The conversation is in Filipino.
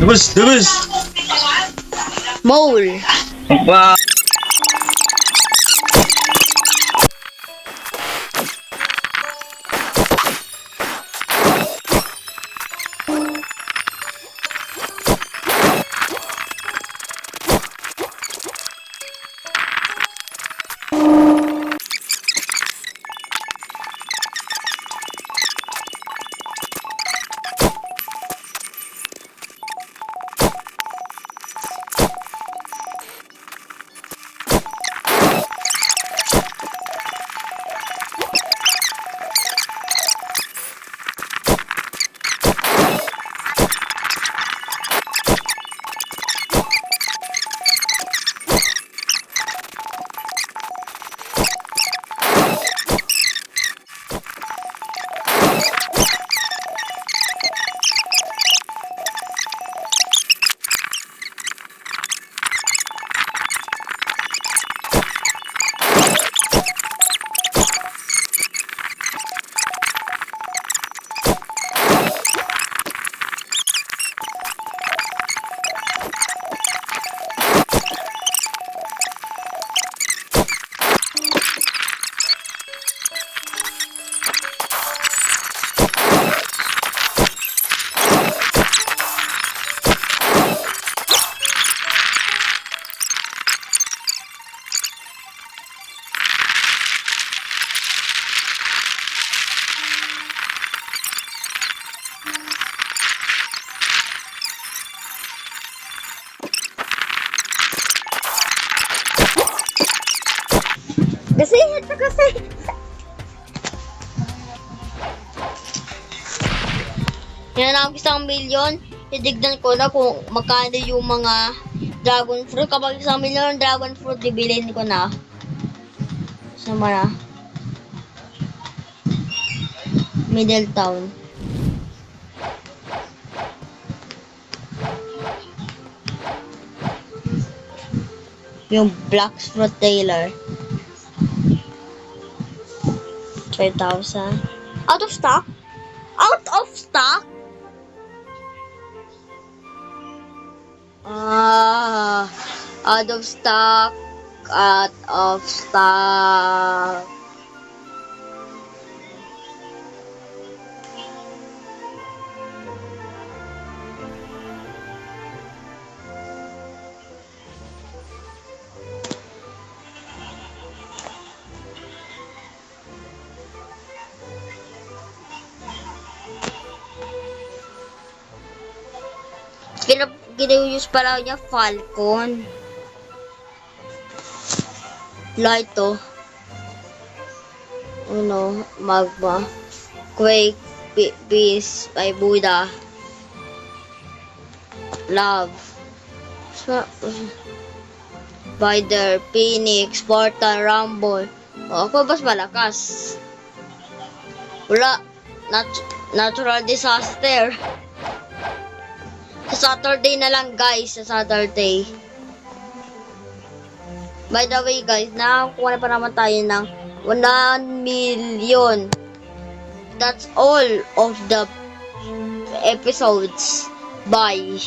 Debus! Mole. Wow! Kasi ito kasi. Yan ang isang milyon. Titignan ko na kung magkano yung mga dragon fruit. Kapag isang milyon dragon fruit, bibilin ko na. Sama na. Middletown. Yung Black Fruit Taylor. 5,000. Out of stock? Out of stock? Out of stock. Out of stock. Ginuse pala niya Falcon. Light to. Ano, Magma. Quake, Peace, by Buddha. Love. Spider, Phoenix, Portal, Rumble. O, ako mas malakas. Wala. Natural disaster. Sa Saturday na lang guys, sa Saturday. By the way guys, nakakuha na pa naman tayo ng 1 million. That's all of the episodes. Bye.